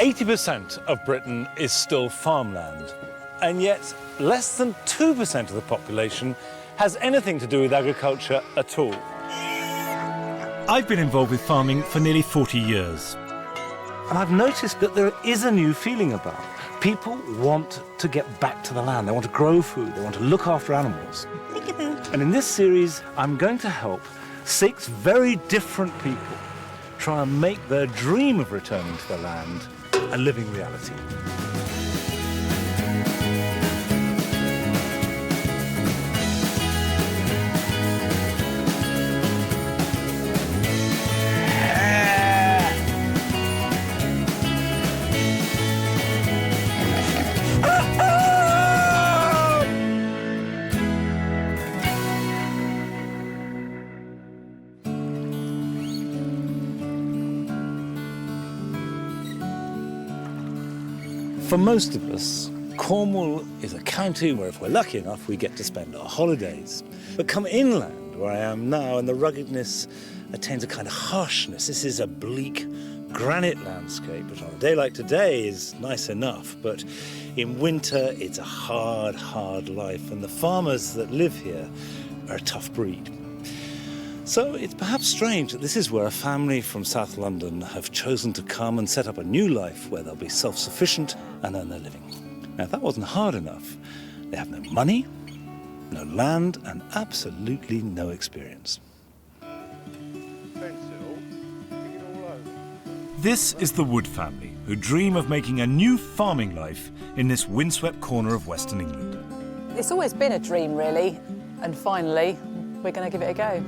80% of Britain is still farmland, and yet less than 2% of the population has anything to do with agriculture at all. I've been involved with farming for nearly 40 years. And I've noticed that there is a new feeling about it. People want to get back to the land. They want to grow food. They want to look after animals. Look at them. And in this series, I'm going to help 6 very different people try and make their dream of returning to the land a living reality. For most of us, Cornwall is a county where, if we're lucky enough, we get to spend our holidays. But come inland, where I am now, and the ruggedness attains a kind of harshness. This is a bleak granite landscape, which on a day like today is nice enough, but in winter it's a hard, hard life, and the farmers that live here are a tough breed. So it's perhaps strange that this is where a family from South London have chosen to come and set up a new life where they'll be self-sufficient and earn their living. Now, if that wasn't hard enough, they have no money, no land, and absolutely no experience. This is the Wood family, who dream of making a new farming life in this windswept corner of Western England. It's always been a dream, really, and finally, we're going to give it a go.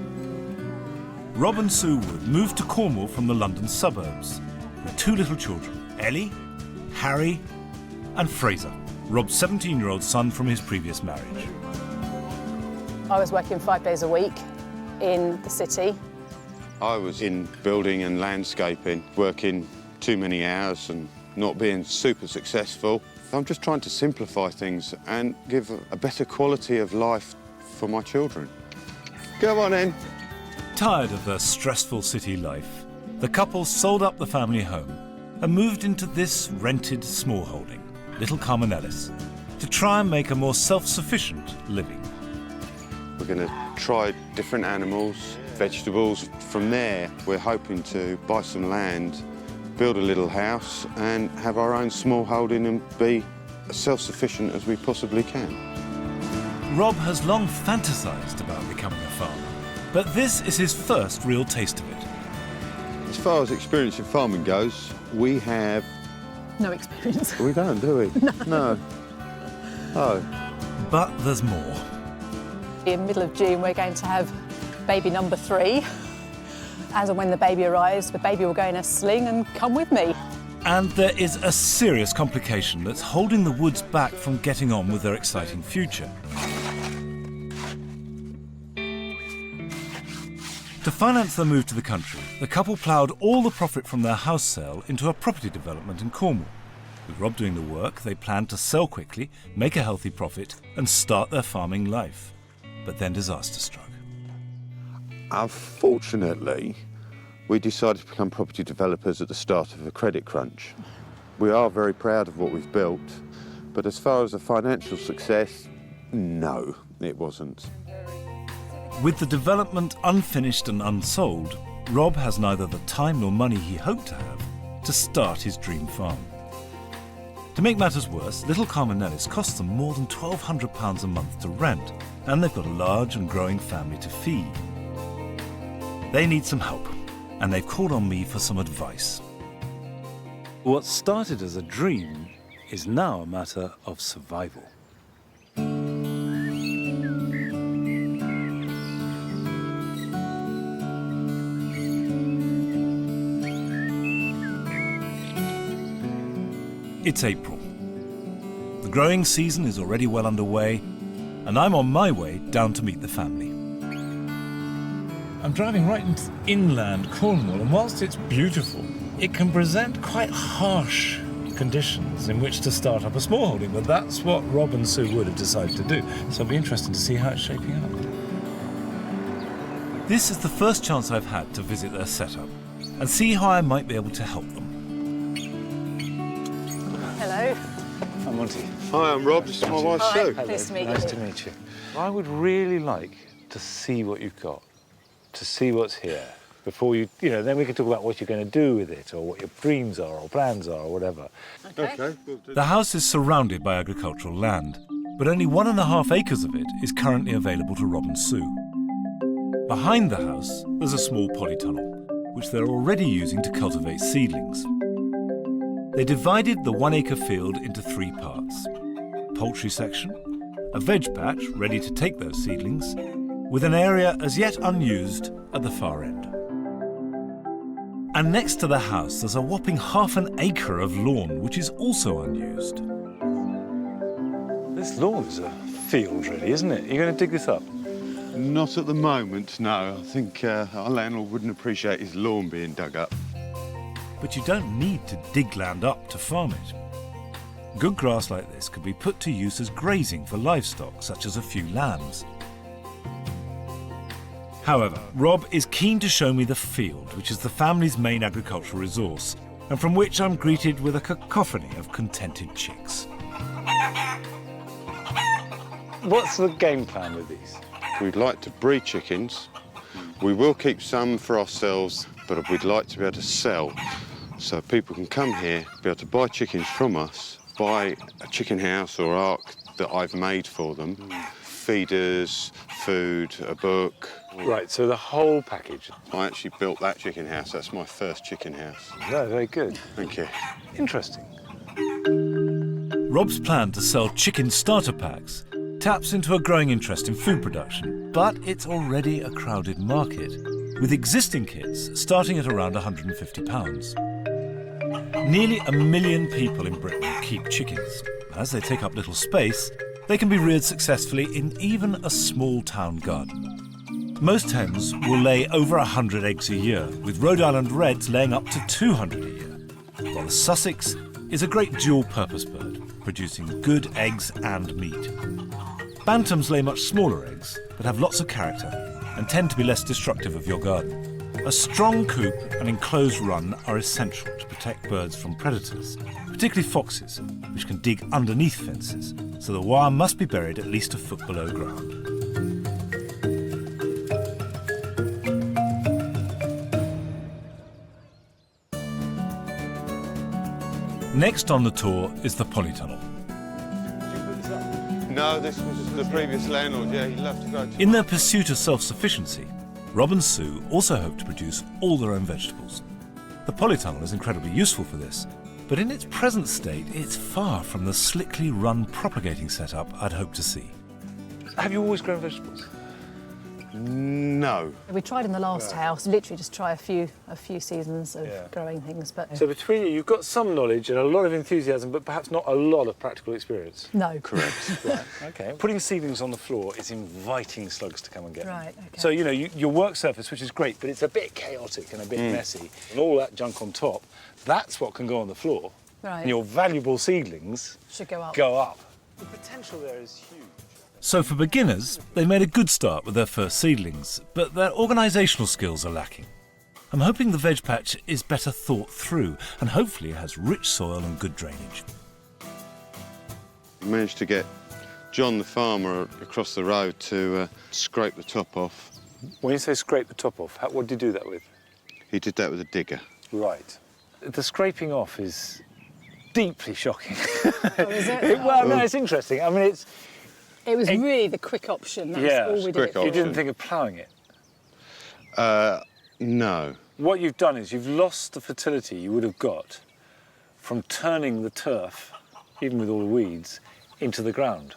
Rob and Sue Wood moved to Cornwall from the London suburbs with 2 little children, Ellie, Harry and Fraser, Rob's 17-year-old son from his previous marriage. I was working 5 days a week in the city. I was in building and landscaping, working too many hours and not being super successful. I'm just trying to simplify things and give a better quality of life for my children. Go on in. Tired of their stressful city life, the couple sold up the family home and moved into this rented smallholding, Little Carmenellis, to try and make a more self-sufficient living. We're going to try different animals, vegetables. From there, we're hoping to buy some land, build a little house and have our own smallholding and be as self-sufficient as we possibly can. Rob has long fantasised about becoming a farmer, but this is his first real taste of it. As far as experience in farming goes, we have... No experience. We don't, do we? No. Oh. But there's more. In the middle of June, we're going to have baby number 3. As and when the baby arrives, the baby will go in a sling and come with me. And there is a serious complication that's holding the Woods back from getting on with their exciting future. To finance their move to the country, the couple ploughed all the profit from their house sale into a property development in Cornwall. With Rob doing the work, they planned to sell quickly, make a healthy profit, and start their farming life. But then disaster struck. Unfortunately, we decided to become property developers at the start of a credit crunch. We are very proud of what we've built, but as far as a financial success, no, it wasn't. With the development unfinished and unsold, Rob has neither the time nor money he hoped to have to start his dream farm. To make matters worse, Little Carmenellis costs them more than £1,200 a month to rent, and they've got a large and growing family to feed. They need some help, and they've called on me for some advice. What started as a dream is now a matter of survival. It's April. The growing season is already well underway, and I'm on my way down to meet the family. I'm driving right into inland Cornwall, and whilst it's beautiful, it can present quite harsh conditions in which to start up a smallholding, but that's what Rob and Sue Wood have decided to do, so it'll be interesting to see how it's shaping up. This is the first chance I've had to visit their setup and see how I might be able to help them. Hi, I'm Rob. This is my wife, Sue. Hi, nice to meet you. Nice to meet you. I would really like to see what you've got, to see what's here, before then we can talk about what you're going to do with it, or what your dreams are, or plans are, or whatever. Okay. We'll do The house is surrounded by agricultural land, but only 1.5 acres of it is currently available to Rob and Sue. Behind the house, there's a small polytunnel, which they're already using to cultivate seedlings. They divided the 1 acre field into 3 parts: poultry section, a veg patch ready to take those seedlings, with an area as yet unused at the far end. And next to the house, there's a whopping 1/2 acre of lawn, which is also unused. This lawn is a field, really, isn't it? You're going to dig this up? Not at the moment, no. I think our landlord wouldn't appreciate his lawn being dug up. But you don't need to dig land up to farm it. Good grass like this could be put to use as grazing for livestock, such as a few lambs. However, Rob is keen to show me the field, which is the family's main agricultural resource, and from which I'm greeted with a cacophony of contented chicks. What's the game plan with these? We'd like to breed chickens. We will keep some for ourselves, but we'd like to be able to sell, so people can come here, be able to buy chickens from us, buy a chicken house or ark that I've made for them, feeders, food, a book. Right, so the whole package. I actually built that chicken house. That's my first chicken house. No, very good. Thank you. Interesting. Rob's plan to sell chicken starter packs taps into a growing interest in food production, but it's already a crowded market, with existing kits starting at around £150. Nearly 1 million people in Britain keep chickens. As they take up little space, they can be reared successfully in even a small town garden. Most hens will lay over 100 eggs a year, with Rhode Island Reds laying up to 200 a year, while the Sussex is a great dual-purpose bird, producing good eggs and meat. Bantams lay much smaller eggs, but have lots of character and tend to be less destructive of your garden. A strong coop and enclosed run are essential to protect birds from predators, particularly foxes, which can dig underneath fences, so the wire must be buried at least a foot below ground. Next on the tour is the polytunnel. No, this was the previous landlord. Yeah, he loved to go to... In their pursuit of self-sufficiency, Rob and Sue also hope to produce all their own vegetables. The polytunnel is incredibly useful for this, but in its present state, it's far from the slickly run propagating setup I'd hoped to see. Have you always grown vegetables? No. We tried in the last house, literally just try a few seasons of growing things, but So between you, you've got some knowledge and a lot of enthusiasm, but perhaps not a lot of practical experience. no. Correct. Right, okay. Putting seedlings on the floor is inviting slugs to come and get them. Right, okay. So, your work surface, which is great, but it's a bit chaotic and a bit messy, and all that junk on top, that's what can go on the floor. Right. And your valuable seedlings Should go up. go up. The potential there is huge. So for beginners, they made a good start with their first seedlings, but their organisational skills are lacking. I'm hoping the veg patch is better thought through and hopefully has rich soil and good drainage. We managed to get John the farmer across the road to scrape the top off. When you say scrape the top off, what did you do that with? He did that with a digger. Right. The scraping off is deeply shocking. Oh, is it? Well, no, it's interesting. I mean, It was really the quick option. That's all we did quick it for. you option. didn't think of ploughing it. No. What you've done is you've lost the fertility you would have got from turning the turf, even with all the weeds, into the ground.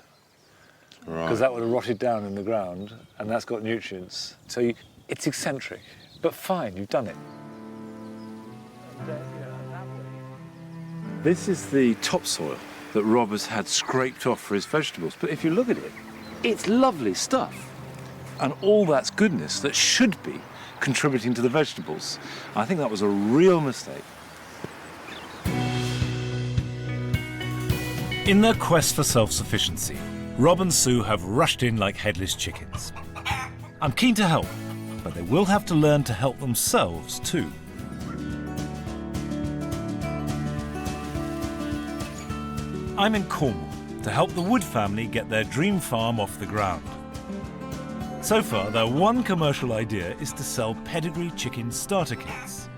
Right. Because that would have rotted down in the ground, and that's got nutrients. So it's eccentric, but fine, you've done it. This is the topsoil that Rob has had scraped off for his vegetables. But if you look at it, it's lovely stuff. And all that's goodness that should be contributing to the vegetables. I think that was a real mistake. In their quest for self-sufficiency, Rob and Sue have rushed in like headless chickens. I'm keen to help, but they will have to learn to help themselves too. I'm in Cornwall, to help the Wood family get their dream farm off the ground. So far, their one commercial idea is to sell pedigree chicken starter kits.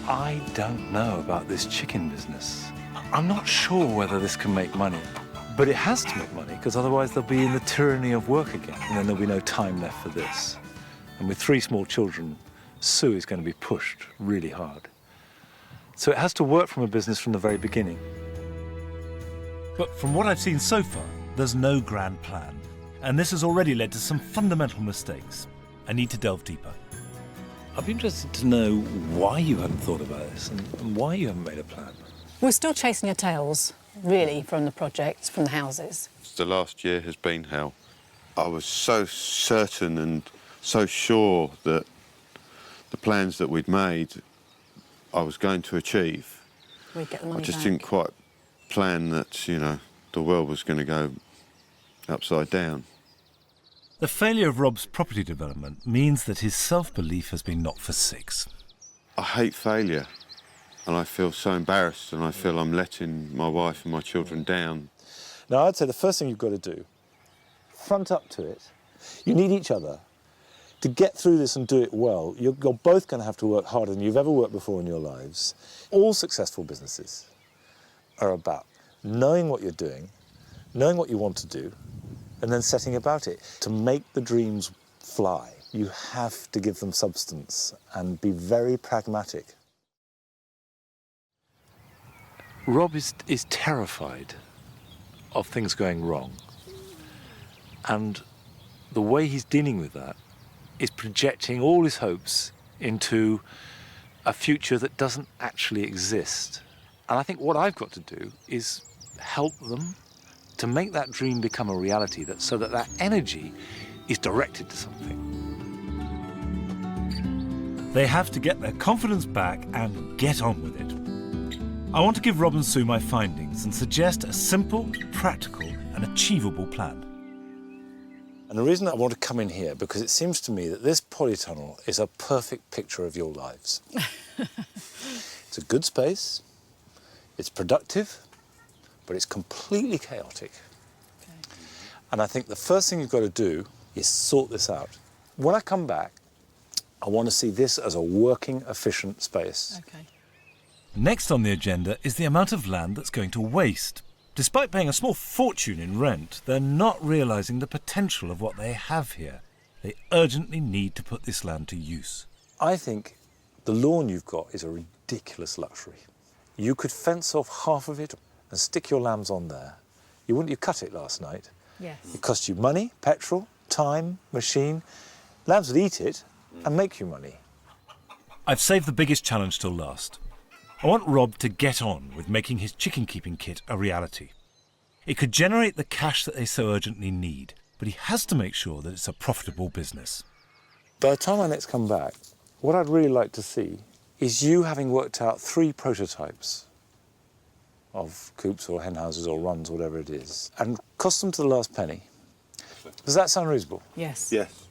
I don't know about this chicken business. I'm not sure whether this can make money, but it has to make money because otherwise they'll be in the tyranny of work again and then there'll be no time left for this. And with 3 small children, Sue is going to be pushed really hard. So it has to work from a business from the very beginning. But from what I've seen so far, there's no grand plan. And this has already led to some fundamental mistakes. I need to delve deeper. I'd be interested to know why you hadn't thought about this and why you haven't made a plan. We're still chasing your tails, really, from the project, from the houses. The last year has been hell. I was so certain and so sure that the plans that we'd made I was going to achieve. We'd get the money I just back. didn't quite plan that, you know, the world was going to go upside down. The failure of Rob's property development means that his self-belief has been knocked for 6. I hate failure and I feel so embarrassed and I feel I'm letting my wife and my children down. Now, I'd say the first thing you've got to do, front up to it. You need each other. To get through this and do it well, you're both going to have to work harder than you've ever worked before in your lives. All successful businesses are about knowing what you're doing, knowing what you want to do, and then setting about it. To make the dreams fly, you have to give them substance and be very pragmatic. Rob is terrified of things going wrong. And the way he's dealing with that is projecting all his hopes into a future that doesn't actually exist. And I think what I've got to do is help them to make that dream become a reality, so that that energy is directed to something. They have to get their confidence back and get on with it. I want to give Rob and Sue my findings and suggest a simple, practical and achievable plan. And the reason I want to come in here, because it seems to me that this polytunnel is a perfect picture of your lives. It's a good space, it's productive, but it's completely chaotic. Okay. And I think the first thing you've got to do is sort this out. When I come back, I want to see this as a working, efficient space. Okay. Next on the agenda is the amount of land that's going to waste. Despite paying a small fortune in rent, they're not realising the potential of what they have here. They urgently need to put this land to use. I think the lawn you've got is a ridiculous luxury. You could fence off half of it and stick your lambs on there. You cut it last night. Yes. It cost you money, petrol, time, machine. Lambs would eat it and make you money. I've saved the biggest challenge till last. I want Rob to get on with making his chicken keeping kit a reality. It could generate the cash that they so urgently need, but he has to make sure that it's a profitable business. By the time I next come back, what I'd really like to see is you having worked out 3 prototypes of coops or hen houses or runs, whatever it is, and cost them to the last penny. Does that sound reasonable? Yes. Yes.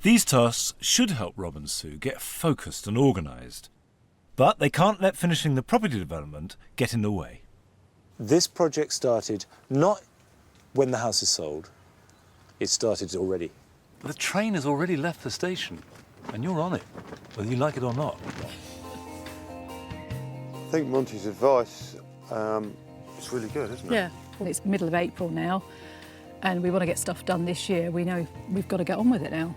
These tasks should help Rob and Sue get focused and organised. But they can't let finishing the property development get in the way. This project started not when the house is sold. It started already. The train has already left the station, and you're on it, whether you like it or not. I think Monty's advice is really good, isn't it? Yeah. Well, it's middle of April now, and we want to get stuff done this year. We know we've got to get on with it now.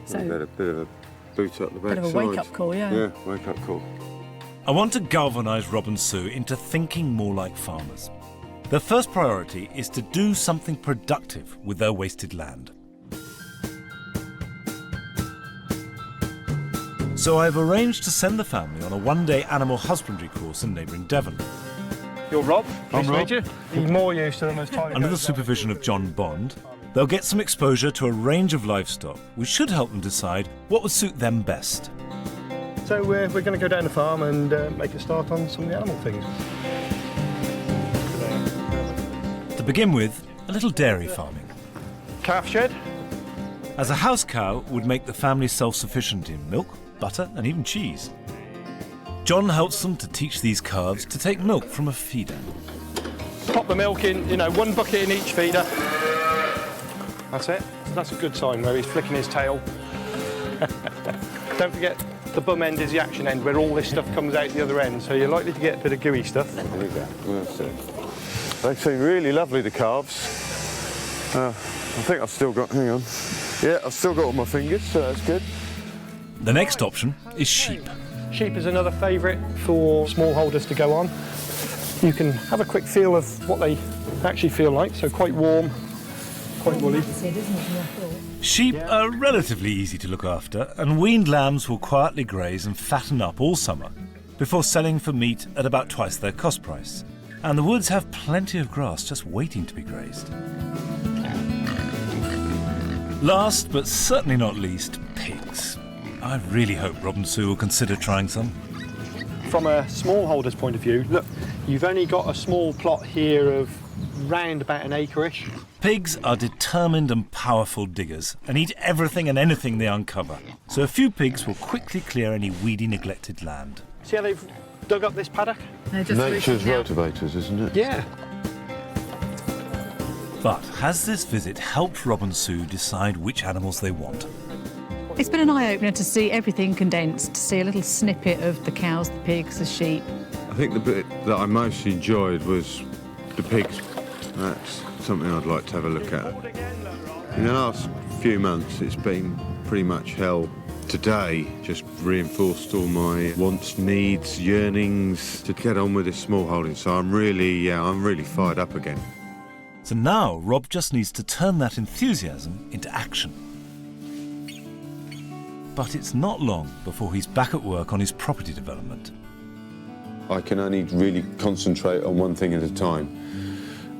So We've had a bit of a boot up the backside. bit of a wake-up call, yeah. Yeah, wake-up call. I want to galvanise Rob and Sue into thinking more like farmers. Their first priority is to do something productive with their wasted land. So I've arranged to send the family on a one-day animal husbandry course in neighbouring Devon. You're Rob. Nice to Rob. meet you. He's more used to them as time Under the goes on. supervision of John Bond, they'll get some exposure to a range of livestock, which should help them decide what would suit them best. So we're going to go down the farm and make a start on some of the animal things. To begin with, a little dairy farming. Calf shed. As a house cow would make the family self-sufficient in milk, butter and even cheese. John helps them to teach these calves to take milk from a feeder. Pop the milk in, you know, 1 bucket in each feeder. That's it. That's a good sign where he's flicking his tail. Don't forget, the bum end is the action end, where all this stuff comes out the other end, so you're likely to get a bit of gooey stuff. There we go. That's it. They seem really lovely, the calves. I think I've still got, hang on. Yeah, I've still got all my fingers, so that's good. The next option is sheep. Sheep is another favourite for smallholders to go on. You can have a quick feel of what they actually feel like, so quite warm, quite woolly. Sheep are relatively easy to look after, and weaned lambs will quietly graze and fatten up all summer before selling for meat at about twice their cost price. And the woods have plenty of grass just waiting to be grazed. Last, but certainly not least, pigs. I really hope Rob and Sue will consider trying some. From a smallholder's point of view, look, you've only got a small plot here of round about an acre-ish. Pigs are determined and powerful diggers and eat everything and anything they uncover. So a few pigs will quickly clear any weedy, neglected land. See how they've dug up this paddock? Nature's motivators, isn't it? Yeah. But has this visit helped Rob and Sue decide which animals they want? It's been an eye-opener to see everything condensed, to see a little snippet of the cows, the pigs, the sheep. I think the bit that I most enjoyed was the pigs. That's something I'd like to have a look at. In the last few months, it's been pretty much hell. Today just reinforced all my wants, needs, yearnings to get on with this small holding. So I'm really fired up again. So now Rob just needs to turn that enthusiasm into action. But it's not long before he's back at work on his property development. I can only really concentrate on one thing at a time.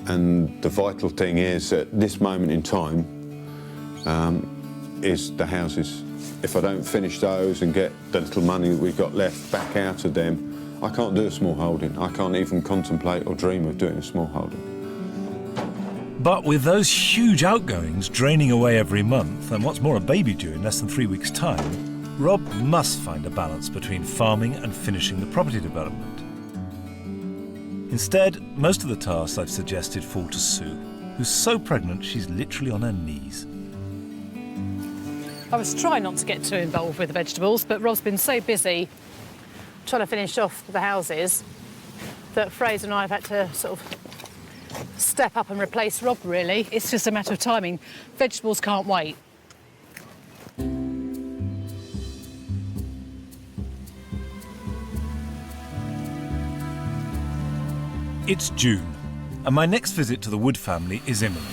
And the vital thing is, at this moment in time, is the houses. If I don't finish those and get the little money that we've got left back out of them, I can't do a small holding. I can't even contemplate or dream of doing a small holding. But with those huge outgoings draining away every month, and what's more, a baby due in less than 3 weeks' time, Rob must find a balance between farming and finishing the property development. Instead, most of the tasks I've suggested fall to Sue, who's so pregnant she's literally on her knees. I was trying not to get too involved with the vegetables, but Rob's been so busy trying to finish off the houses that Fraser and I have had to sort of step up and replace Rob, really. It's just a matter of timing. Vegetables can't wait. It's June, and my next visit to the Wood family is imminent.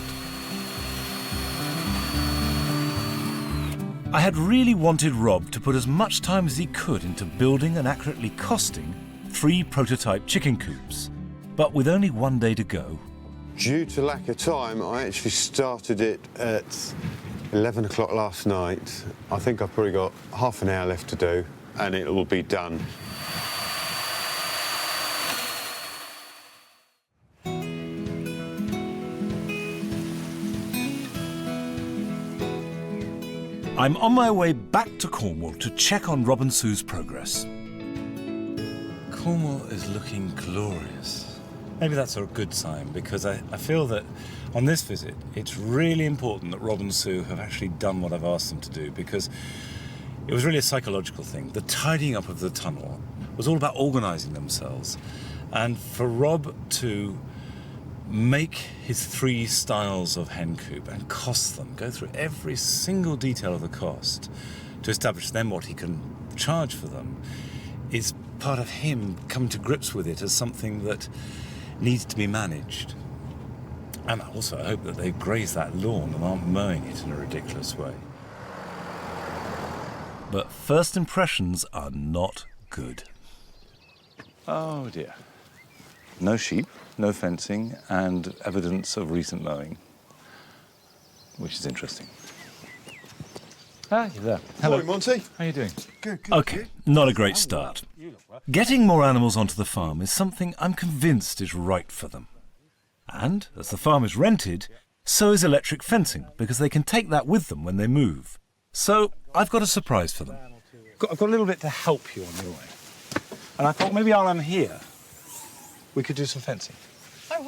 I had really wanted Rob to put as much time as he could into building and accurately costing 3 prototype chicken coops, but with only 1 day to go. Due to lack of time, I actually started it at 11 o'clock last night. I think I've probably got half an hour left to do, and it will be done. I'm on my way back to Cornwall to check on Rob and Sue's progress. Cornwall is looking glorious. Maybe that's a good sign, because I feel that on this visit it's really important that Rob and Sue have actually done what I've asked them to do, because it was really a psychological thing. The tidying up of the tunnel was all about organising themselves, and for Rob to make his 3 styles of hen coop and cost them, go through every single detail of the cost to establish then what he can charge for them, is part of him coming to grips with it as something that needs to be managed. And also I hope that they graze that lawn and aren't mowing it in a ridiculous way. But first impressions are not good. Oh dear. No sheep, no fencing, and evidence of recent mowing, which is interesting. Ah, you're there. Hello, Monty. How are you doing? Good. Okay, not a great start. Getting more animals onto the farm is something I'm convinced is right for them. And, as the farm is rented, so is electric fencing, because they can take that with them when they move. So, I've got a surprise for them. I've got a little bit to help you on your way. And I thought maybe while I'm here, we could do some fencing.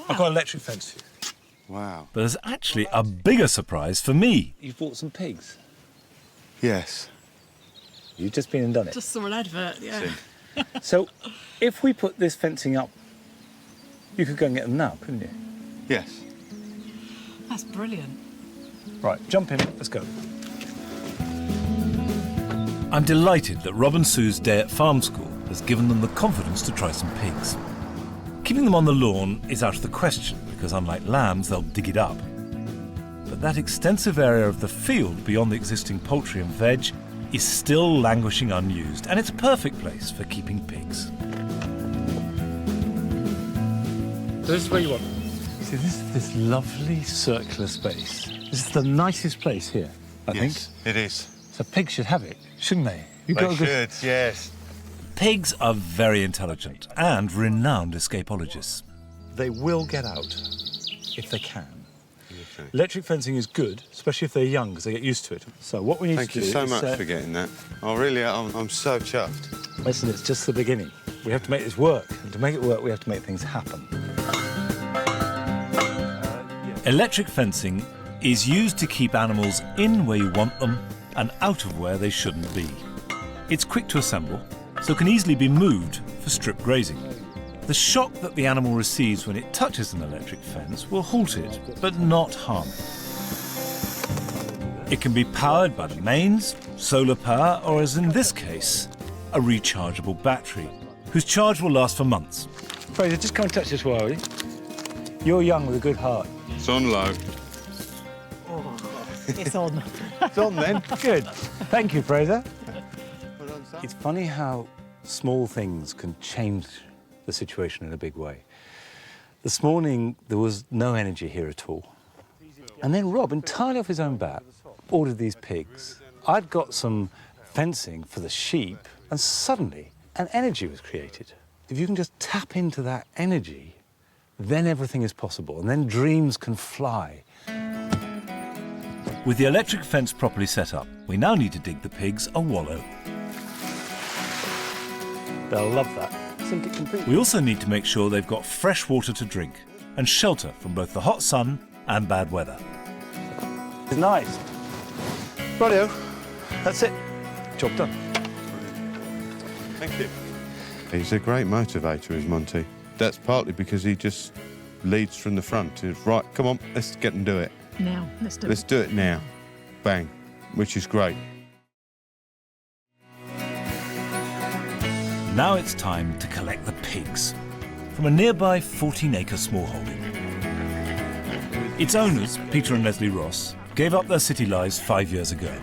I've got an electric fence for you. Wow. But there's actually a bigger surprise for me. You've bought some pigs. Yes. You've just been and done it. Just saw an advert, yeah. So, if we put this fencing up, you could go and get them now, couldn't you? Yes. That's brilliant. Right, jump in, let's go. I'm delighted that Rob and Sue's day at farm school has given them the confidence to try some pigs. Keeping them on the lawn is out of the question because unlike lambs, they'll dig it up. But that extensive area of the field beyond the existing poultry and veg is still languishing unused, and it's a perfect place for keeping pigs. This is where you want. See, this lovely circular space. This is the nicest place here, I think. Yes, it is. So pigs should have it, shouldn't they? You've They got a good... should, yes. Pigs are very intelligent and renowned escapologists. They will get out if they can. Electric fencing is good, especially if they're young, because they get used to it. So what we need Thank to you do so is... much for getting that. Oh, really, I'm so chuffed. Listen, it's just the beginning. We have to make this work, and to make it work, we have to make things happen. Electric fencing is used to keep animals in where you want them and out of where they shouldn't be. It's quick to assemble, so can easily be moved for strip grazing. The shock that the animal receives when it touches an electric fence will halt it, but not harm it. It can be powered by the mains, solar power, or as in this case, a rechargeable battery, whose charge will last for months. Fraser, just come and touch this wire, will you? You're young with a good heart. It's on low. It's on. It's on then. Good. Thank you, Fraser. It's funny how small things can change the situation in a big way. This morning, there was no energy here at all. And then Rob, entirely off his own bat, ordered these pigs. I'd got some fencing for the sheep, and suddenly an energy was created. If you can just tap into that energy, then everything is possible, and then dreams can fly. With the electric fence properly set up, we now need to dig the pigs a wallow. They'll love that. Sink it completely. We also need to make sure they've got fresh water to drink and shelter from both the hot sun and bad weather. It's nice. Rightio. That's it. Job done. Thank you. He's a great motivator, is Monty. That's partly because he just leads from the front. He's, right, come on, let's get and do it. Now, let's do Let's it. do it now. Bang. Which is great. Now it's time to collect the pigs from a nearby 14-acre smallholding. Its owners, Peter and Leslie Ross, gave up their city lives 5 years ago.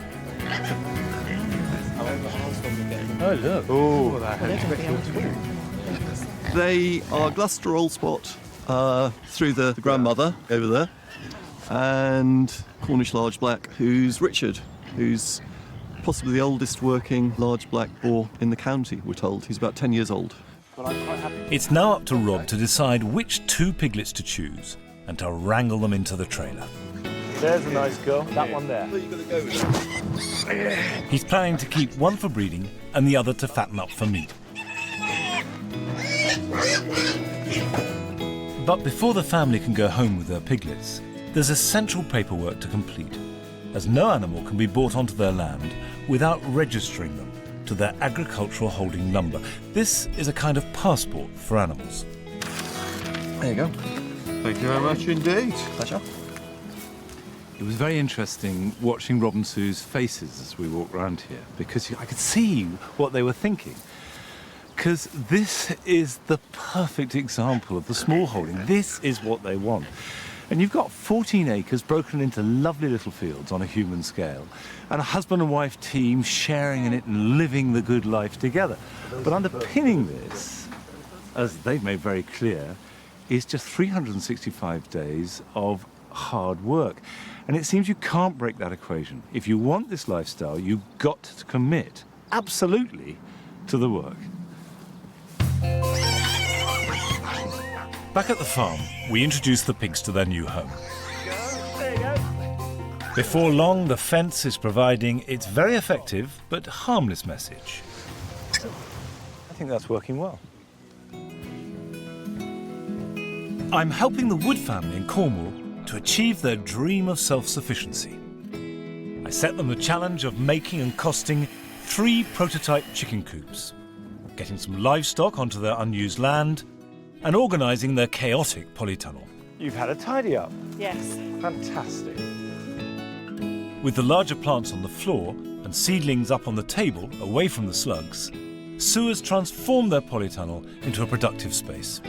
Oh, look. Oh, They are Gloucester Old Spot through the grandmother over there, and Cornish Large Black, who's Richard, who's possibly the oldest working large black boar in the county, we're told. He's about 10 years old. It's now up to Rob to decide which 2 piglets to choose and to wrangle them into the trailer. There's a nice girl. That one there. He's planning to keep one for breeding and the other to fatten up for meat. But before the family can go home with their piglets, there's essential paperwork to complete, as no animal can be brought onto their land without registering them to their agricultural holding number. This is a kind of passport for animals. There you go. thank you very much indeed. Pleasure. It was very interesting watching Rob and Sue's faces as we walked around here, because I could see what they were thinking. Because this is the perfect example of the small holding. This is what they want. And you've got 14 acres broken into lovely little fields on a human scale, and a husband and wife team sharing in it and living the good life together. But underpinning this, as they've made very clear, is just 365 days of hard work. And it seems you can't break that equation. If you want this lifestyle, you've got to commit absolutely to the work. Back at the farm, we introduce the pigs to their new home. Before long, the fence is providing its very effective but harmless message. I think that's working well. I'm helping the Wood family in Cornwall to achieve their dream of self-sufficiency. I set them the challenge of making and costing 3 prototype chicken coops, getting some livestock onto their unused land, and organising their chaotic polytunnel. You've had a tidy up. Yes. Fantastic. With the larger plants on the floor and seedlings up on the table, away from the slugs, Sue has transformed their polytunnel into a productive space.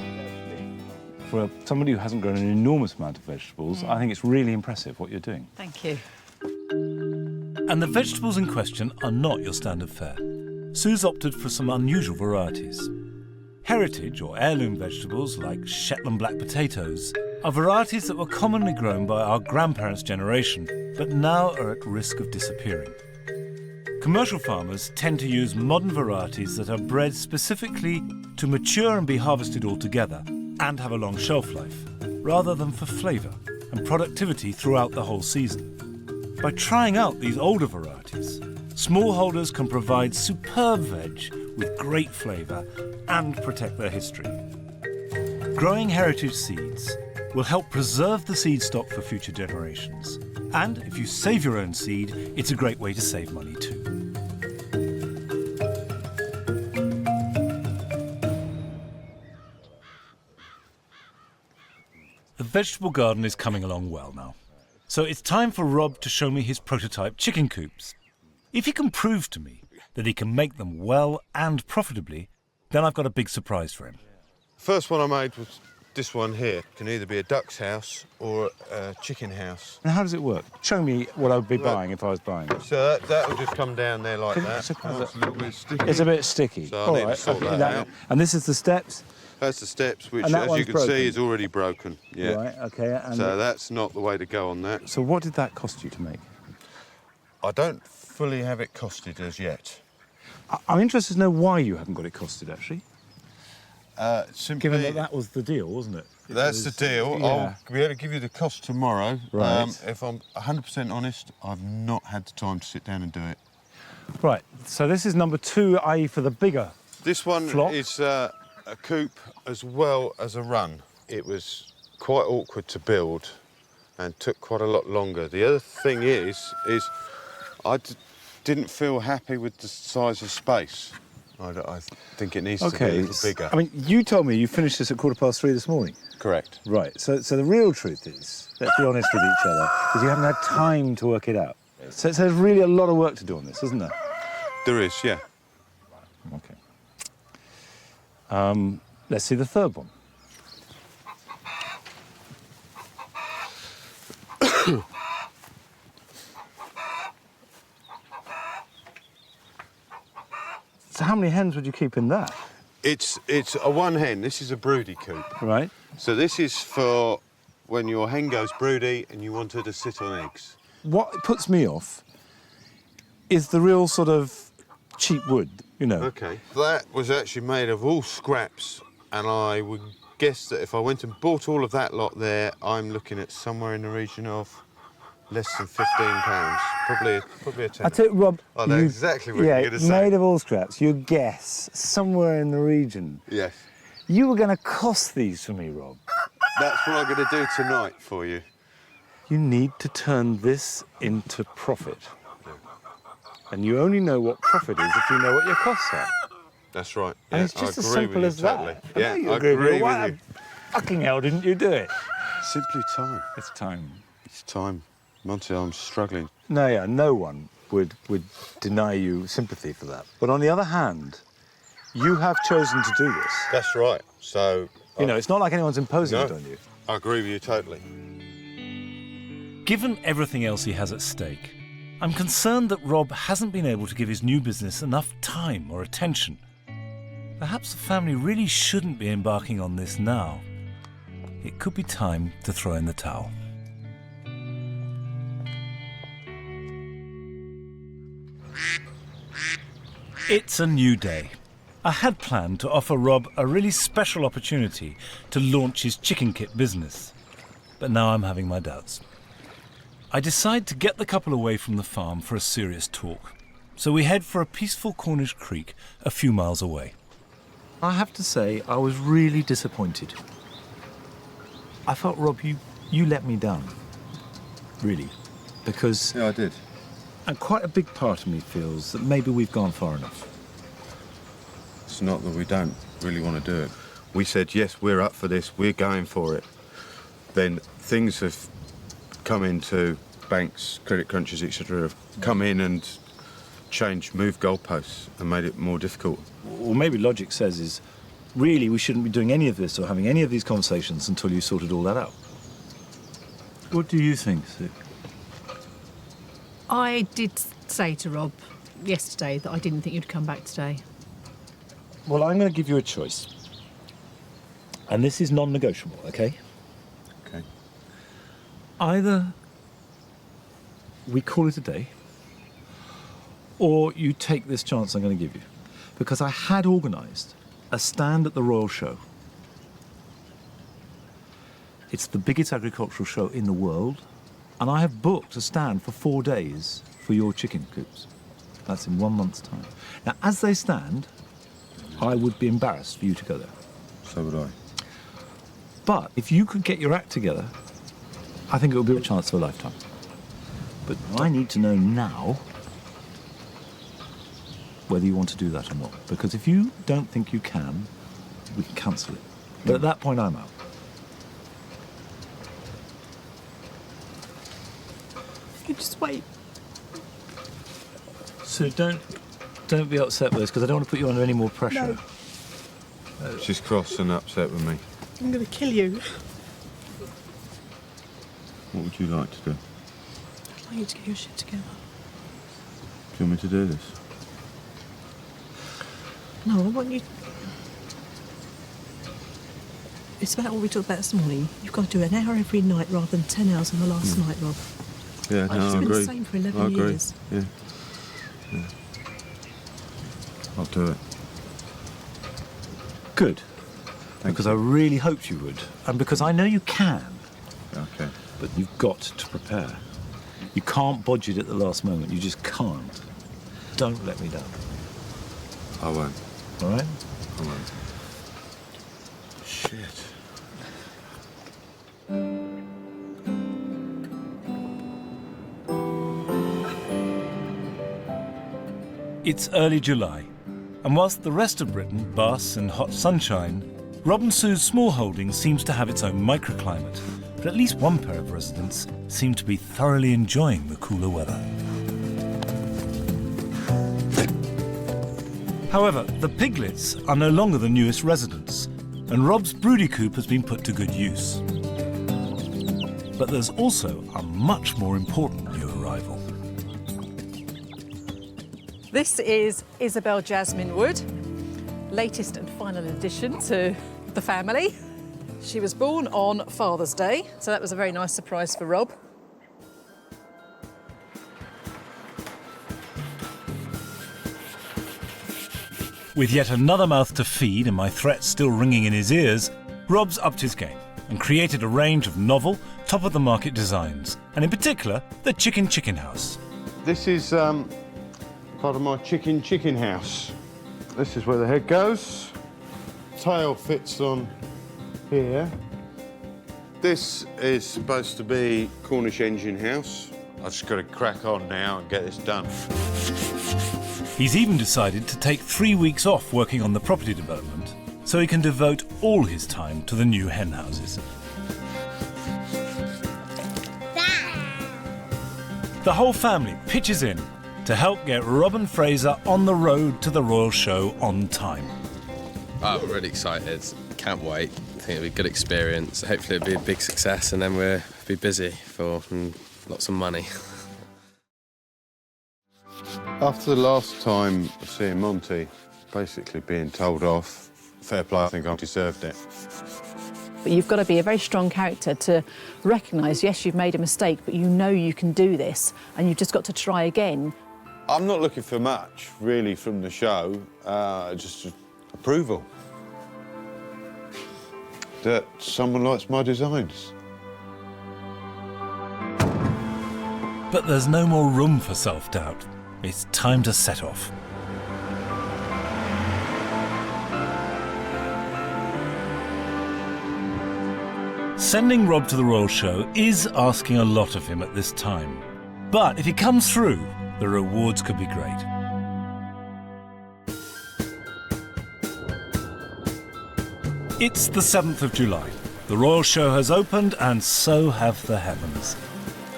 For somebody who hasn't grown an enormous amount of vegetables, I think it's really impressive what you're doing. Thank you. And the vegetables in question are not your standard fare. Sue's opted for some unusual varieties. Heritage or heirloom vegetables like Shetland black potatoes are varieties that were commonly grown by our grandparents' generation, but now are at risk of disappearing. Commercial farmers tend to use modern varieties that are bred specifically to mature and be harvested all together and have a long shelf life, rather than for flavour and productivity throughout the whole season. By trying out these older varieties, smallholders can provide superb veg with great flavour and protect their history. Growing heritage seeds will help preserve the seed stock for future generations. And if you save your own seed, it's a great way to save money too. The vegetable garden is coming along well now. So it's time for Rob to show me his prototype chicken coops. If he can prove to me that he can make them well and profitably, then I've got a big surprise for him. First one I made was this one here. It can either be a duck's house or a chicken house. And how does it work? Show me what I would be buying if I was buying it. So that will just come down there like that. Oh, It's a little bit sticky. It's a bit sticky. So I need to sort that out. And this is the steps? That's the steps, which, And that as one's you can broken? see, is already broken. Yeah. Right, OK. And So that's not the way to go on that. so what did that cost you to make? I don't fully have it costed as yet. I'm interested to know why you haven't got it costed, actually. Simply, Given that that was the deal, wasn't it? that's the deal. Yeah. I'll be able to give you the cost tomorrow. Right. If I'm 100% honest, I've not had the time to sit down and do it. Right, so this is number 2, i.e. for the bigger. This one Flock? is a coop as well as a run. It was quite awkward to build and took quite a lot longer. The other thing is I didn't feel happy with the size of space. I think it needs to be a little bigger. I mean, you told me you finished this at 3:15 this morning. Correct. Right, so the real truth is, let's be honest with each other, is you haven't had time to work it out. So there's really a lot of work to do on this, isn't there? There is, yeah. OK. Let's see the third one. So how many hens would you keep in that? It's a one hen. This is a broody coop. Right. So this is for when your hen goes broody and you want her to sit on eggs. What puts me off is the real sort of cheap wood, you know. Okay. That was actually made of all scraps, and I would guess that if I went and bought all of that lot there, I'm looking at somewhere in the region of less than £15. Probably a 10. I tell you, Rob. I know exactly what you're going to say. Made of all scraps. You guess somewhere in the region. Yes. You were going to cost these for me, Rob. That's what I'm going to do tonight for you. You need to turn this into profit. And you only know what profit is if you know what your costs are. That's right. And Yeah, it's just I as agree simple with as you that. totally. I Yeah, know you I agree agree Why with you. fucking hell didn't you do it? Simply time. It's time. It's time. Monty, I'm struggling. No, yeah, no one would deny you sympathy for that. But on the other hand, you have chosen to do this. That's right. So, You know, it's not like anyone's imposing it No. on you. I agree with you totally. Given everything else he has at stake, I'm concerned that Rob hasn't been able to give his new business enough time or attention. Perhaps the family really shouldn't be embarking on this now. It could be time to throw in the towel. It's a new day. I had planned to offer Rob a really special opportunity to launch his chicken kit business. But now I'm having my doubts. I decide to get the couple away from the farm for a serious talk. So we head for a peaceful Cornish creek a few miles away. I have to say, I was really disappointed. I felt, Rob, you let me down, really, because... Yeah, I did. And quite a big part of me feels that maybe we've gone far enough. It's not that we don't really want to do it. We said, yes, we're up for this, we're going for it. Then things have come into banks, credit crunches, etc., have come in and changed, moved goalposts and made it more difficult. Or maybe logic says is, really, we shouldn't be doing any of this or having any of these conversations until you sorted all that out. What do you think, Sue? I did say to Rob yesterday that I didn't think you'd come back today. Well, I'm going to give you a choice. And this is non-negotiable, OK? Okay. Either we call it a day, or you take this chance I'm going to give you. Because I had organised a stand at the Royal Show. It's the biggest agricultural show in the world, and I have booked a stand for 4 days for your chicken coops. That's in 1 month's time. Now, as they stand, I would be embarrassed for you to go there. So would I. But if you could get your act together, I think it would be a chance of a lifetime. But I need to know now whether you want to do that or not. Because if you don't think you can, we can cancel it. But at that point, I'm out. You just wait. So don't be upset with us, because I don't want to put you under any more pressure. No. She's cross and upset with me. I'm going to kill you. What would you like to do? I'd like you to get your shit together. Do you want me to do this? No, I want you... It's about what we talked about this morning. You've got to do an hour every night rather than 10 hours on the last night, Rob. Yeah, I've no, just I been agree. the same for 11 I agree. years. Yeah. I'll do it. Good. Thank Because you. I really hoped you would. And because I know you can. Okay. But you've got to prepare. You can't budget at the last moment. You just can't. Don't let me down. I won't. All right? I won't. Shit. It's early July, and whilst the rest of Britain basks in hot sunshine, Rob and Sue's small holding seems to have its own microclimate. But at least one pair of residents seem to be thoroughly enjoying the cooler weather. However, the piglets are no longer the newest residents, and Rob's broody coop has been put to good use. But there's also a much more important new arrival. This is Isabel Jasmine Wood, latest and final addition to the family. She was born on Father's Day, so that was a very nice surprise for Rob. With yet another mouth to feed and my threats still ringing in his ears, Rob's upped his game and created a range of novel, top-of-the-market designs, and in particular, the chicken house. This is part of my chicken house. This is where the head goes. Tail fits on here. This is supposed to be Cornish engine house. I've just got to crack on now and get this done. He's even decided to take 3 weeks off working on the property development so he can devote all his time to the new hen houses. The whole family pitches in to help get Rob and Fraser on the road to the Royal Show on time. I'm really excited. Can't wait. I think it'll be a good experience. Hopefully it'll be a big success and then we'll be busy for lots of money. After the last time of seeing Monty basically being told off, fair play, I think I deserved it. But you've got to be a very strong character to recognise, yes, you've made a mistake, but you know you can do this, and you've just got to try again. I'm not looking for much, really, from the show, just approval. That someone likes my designs. But there's no more room for self-doubt. It's time to set off. Sending Rob to the Royal Show is asking a lot of him at this time. But if he comes through, the rewards could be great. It's the 7th of July. The Royal Show has opened and so have the heavens.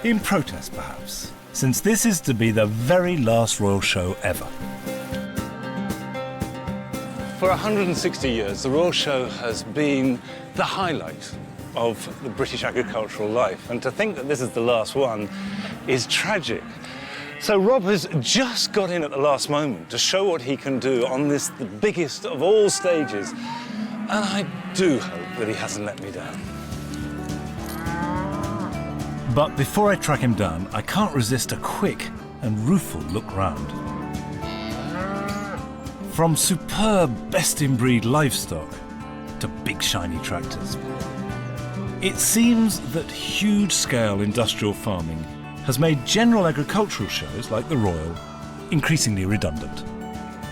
In protest, perhaps, since this is to be the very last Royal Show ever. For 160 years, the Royal Show has been the highlight of the British agricultural life. And to think that this is the last one is tragic. So Rob has just got in at the last moment to show what he can do on this, the biggest of all stages. And I do hope that he hasn't let me down. But before I track him down, I can't resist a quick and rueful look round. From superb best-in-breed livestock to big shiny tractors. It seems that huge-scale industrial farming has made general agricultural shows like the Royal increasingly redundant.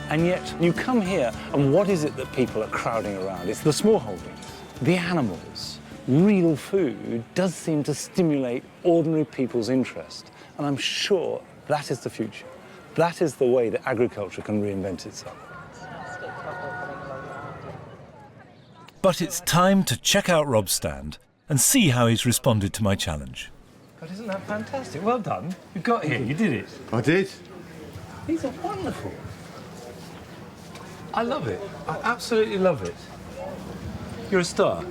And yet you come here and what is it that people are crowding around? It's the smallholdings, the animals. Real food does seem to stimulate ordinary people's interest. And I'm sure that is the future. That is the way that agriculture can reinvent itself. But it's time to check out Rob's stand and see how he's responded to my challenge. God, isn't that fantastic? Well done. You got here, you did it. I did. These are wonderful. I love it. I absolutely love it. You're a star.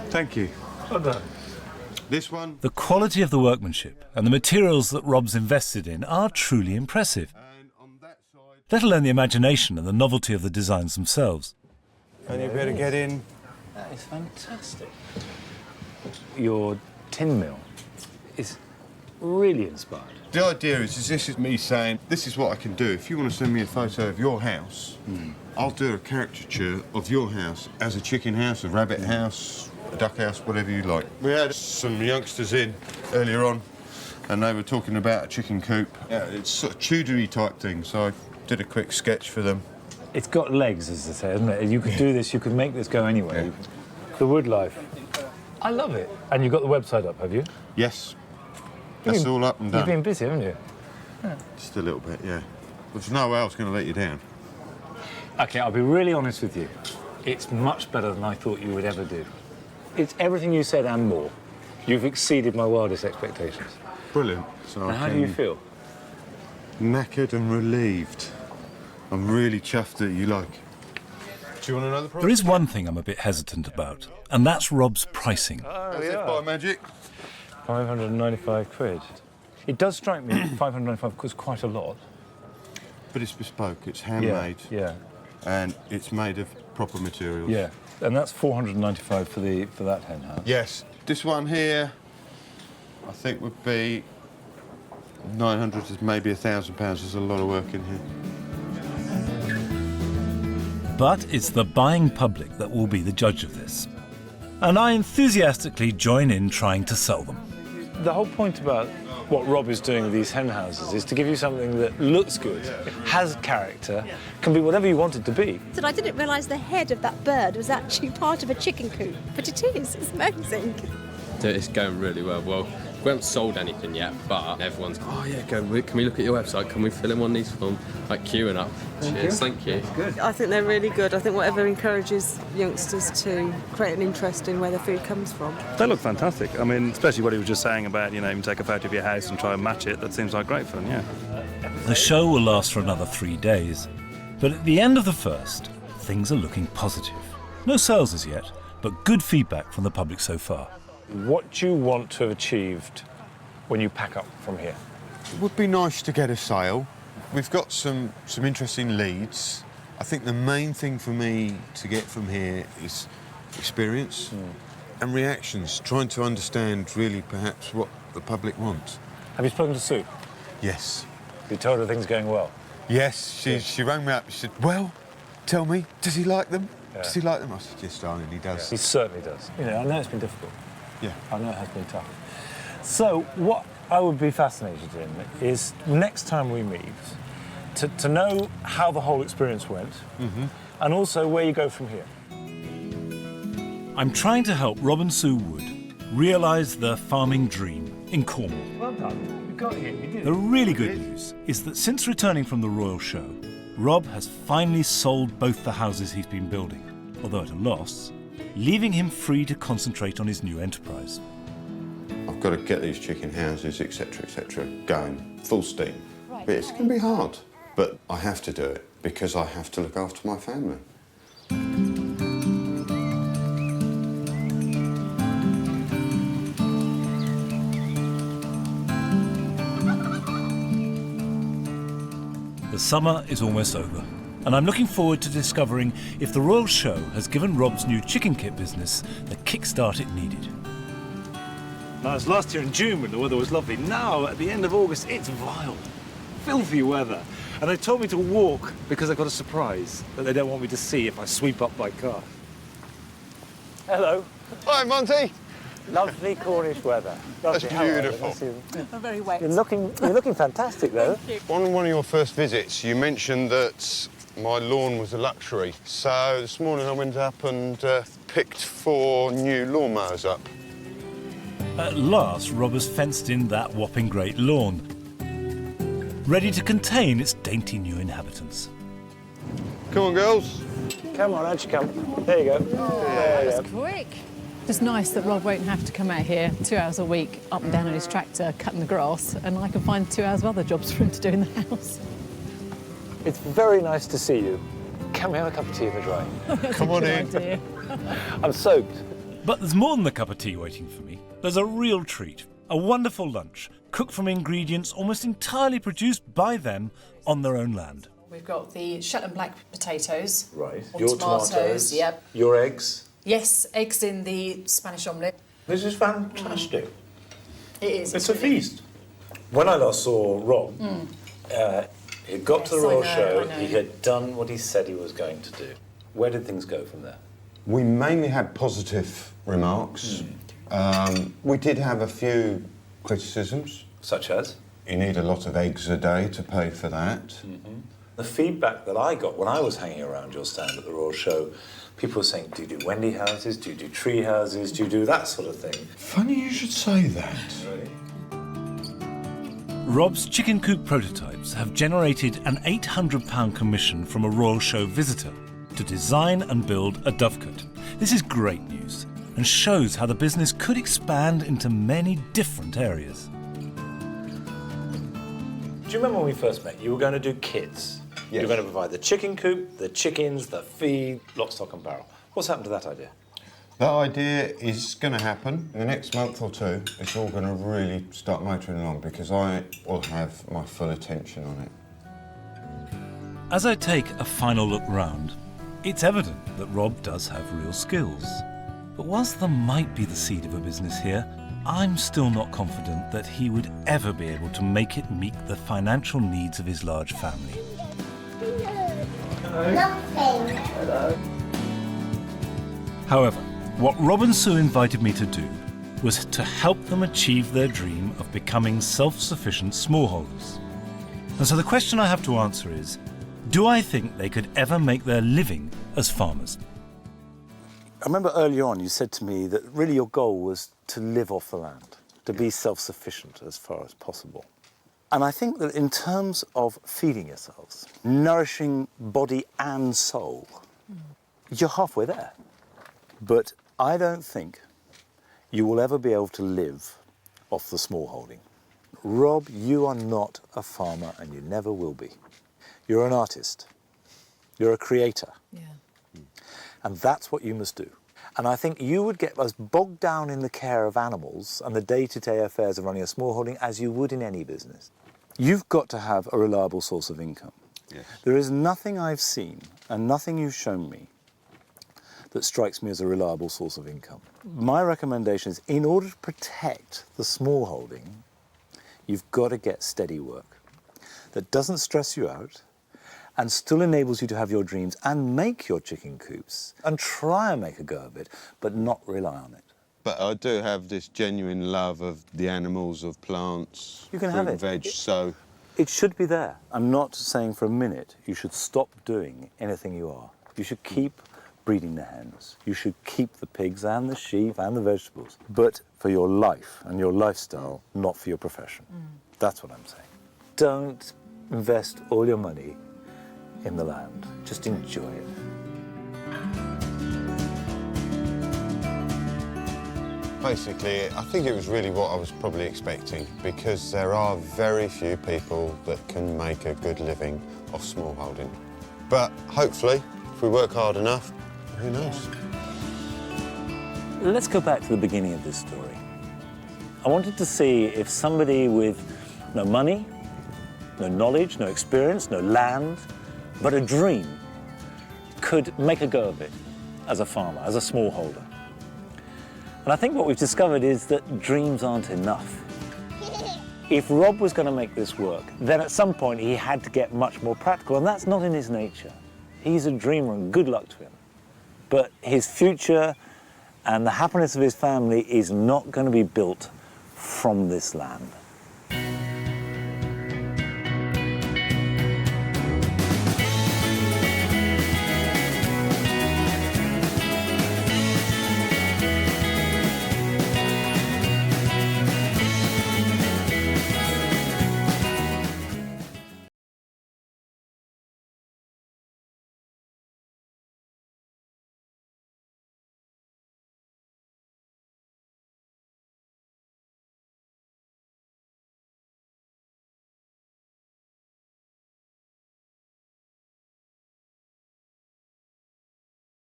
Thank you. Well done. This one. The quality of the workmanship and the materials that Rob's invested in are truly impressive, And on that side. let alone the imagination and the novelty of the designs themselves. And you better get in. That is fantastic. Your tin mill is really inspired. The idea is this is me saying, this is what I can do. If you want to send me a photo of your house, I'll do a caricature of your house as a chicken house, a rabbit house, a duck house, whatever you like. We had some youngsters in earlier on, and they were talking about a chicken coop. Yeah, it's sort of Tudor-y type thing, so I did a quick sketch for them. It's got legs, as they say, isn't it? You could do this, you could make this go anywhere. Yeah. The wood life. I love it. And you've got the website up, have you? Yes, that's all up and You've done. been busy, haven't you? Just a little bit, yeah. There's no way I was going to let you down. OK, I'll be really honest with you. It's much better than I thought you would ever do. It's everything you said and more. You've exceeded my wildest expectations. Brilliant. So And how do you feel? Knackered and relieved. I'm really chuffed that you like. Do you want another prize? There is one thing I'm a bit hesitant about, and that's Rob's pricing. As if by magic. 595 quid. It does strike me 595 quid is quite a lot. But it's bespoke, it's handmade, Yeah. and it's made of proper materials. Yeah. And that's 495 for that hen house. Yes. This one here, I think would be 900 to maybe £1,000. There's a lot of work in here. But it's the buying public that will be the judge of this. And I enthusiastically join in trying to sell them. The whole point about what Rob is doing with these hen houses is to give you something that looks good, has character, can be whatever you want it to be. I didn't realise the head of that bird was actually part of a chicken coop, but it is. It's amazing. It's going really well. Well, we haven't sold anything yet, but everyone's, oh yeah, can we look at your website? Can we fill in one of these forms? Like queuing up. Cheers, thank you. I think they're really good. I think whatever encourages youngsters to create an interest in where their food comes from. They look fantastic. I mean, especially what he was just saying about, even take a photo of your house and try and match it. That seems like great fun, yeah. The show will last for another 3 days. But at the end of the first, things are looking positive. No sales as yet, but good feedback from the public so far. What do you want to have achieved when you pack up from here? It would be nice to get a sale. We've got some interesting leads. I think the main thing for me to get from here is experience and reactions, trying to understand really perhaps what the public wants. Have you spoken to Sue? Yes. You told her things are going well? Yes, she rang me up and said, well, tell me, does he like them? Yeah. Does he like them? I said, yes, darling, he does. He certainly does. I know it's been difficult. Yeah. I know it has been tough. So what I would be fascinated in is next time we meet to know how the whole experience went and also where you go from here. I'm trying to help Rob and Sue Wood realise their farming dream in Cornwall. Well done. You got it. You did. The really good news is that since returning from the Royal Show, Rob has finally sold both the houses he's been building, although at a loss, leaving him free to concentrate on his new enterprise. I've got to get these chicken houses, etc., going full steam. But it's going to be hard. But I have to do it because I have to look after my family. The summer is almost over, and I'm looking forward to discovering if the Royal Show has given Rob's new chicken kit business the kickstart it needed. Now, it was last year in June when the weather was lovely. Now, at the end of August, it's vile, filthy weather. And they told me to walk because I've got a surprise that they don't want me to see if I sweep up my car. Hello. Hi, Monty. Lovely Cornish weather. That's beautiful. Very wet. You're looking fantastic, though. On one of your first visits, you mentioned that my lawn was a luxury. So this morning I went up and picked 4 new lawnmowers up. At last, Rob has fenced in that whopping great lawn, ready to contain its dainty new inhabitants. Come on, girls. Come on, how'd you come? There you go. That was quick. It's nice that Rob won't have to come out here 2 hours a week, up and down on his tractor, cutting the grass, and I can find 2 hours of other jobs for him to do in the house. It's very nice to see you. Can we have a cup of tea in the dry? Come on in. Idea. I'm soaked. But there's more than a cup of tea waiting for me. There's a real treat, a wonderful lunch, cooked from ingredients almost entirely produced by them on their own land. We've got the Shetland black potatoes. Right. Or tomatoes, yep. Your eggs. Yes, eggs in the Spanish omelette. This is fantastic. It is. It's a feast. When I last saw Rob, he got to the Royal Show, he had done what he said he was going to do. Where did things go from there? We mainly had positive remarks. We did have a few criticisms. Such as? You need a lot of eggs a day to pay for that. The feedback that I got when I was hanging around your stand at the Royal Show, people were saying, do you do Wendy houses, do you do tree houses, do you do that sort of thing? Funny you should say that. Really? Rob's chicken coop prototypes have generated an £800 commission from a Royal Show visitor to design and build a dovecote. This is great news and shows how the business could expand into many different areas. Do you remember when we first met? You were going to do kits. Yes. You were going to provide the chicken coop, the chickens, the feed, lock, stock and barrel. What's happened to that idea? That idea is going to happen in the next month or two. It's all going to really start motoring along because I will have my full attention on it. As I take a final look round, it's evident that Rob does have real skills. But whilst there might be the seed of a business here, I'm still not confident that he would ever be able to make it meet the financial needs of his large family. Hello. However, what Rob and Sue invited me to do was to help them achieve their dream of becoming self-sufficient smallholders. And so the question I have to answer is, do I think they could ever make their living as farmers? I remember earlier on you said to me that really your goal was to live off the land, to be self-sufficient as far as possible. And I think that in terms of feeding yourselves, nourishing body and soul, you're halfway there. But I don't think you will ever be able to live off the smallholding. Rob, you are not a farmer and you never will be. You're an artist. You're a creator. Yeah. And that's what you must do. And I think you would get as bogged down in the care of animals and the day-to-day affairs of running a smallholding as you would in any business. You've got to have a reliable source of income. Yes. There is nothing I've seen and nothing you've shown me that strikes me as a reliable source of income. My recommendation is, in order to protect the smallholding, you've got to get steady work that doesn't stress you out and still enables you to have your dreams and make your chicken coops and try and make a go of it, but not rely on it. But I do have this genuine love of the animals, of plants, You can fruit have and it. veg, so... It should be there. I'm not saying for a minute you should stop doing anything you are. You should keep breeding the hens. You should keep the pigs and the sheep and the vegetables, but for your life and your lifestyle, not for your profession. That's what I'm saying. Don't invest all your money in the land. Just enjoy it. Basically, I think it was really what I was probably expecting, because there are very few people that can make a good living off smallholding. But hopefully, if we work hard enough, who knows? Let's go back to the beginning of this story. I wanted to see if somebody with no money, no knowledge, no experience, no land, but a dream could make a go of it as a farmer, as a smallholder. And I think what we've discovered is that dreams aren't enough. If Rob was going to make this work, then at some point he had to get much more practical, and that's not in his nature. He's a dreamer, and good luck to him. But his future and the happiness of his family is not going to be built from this land.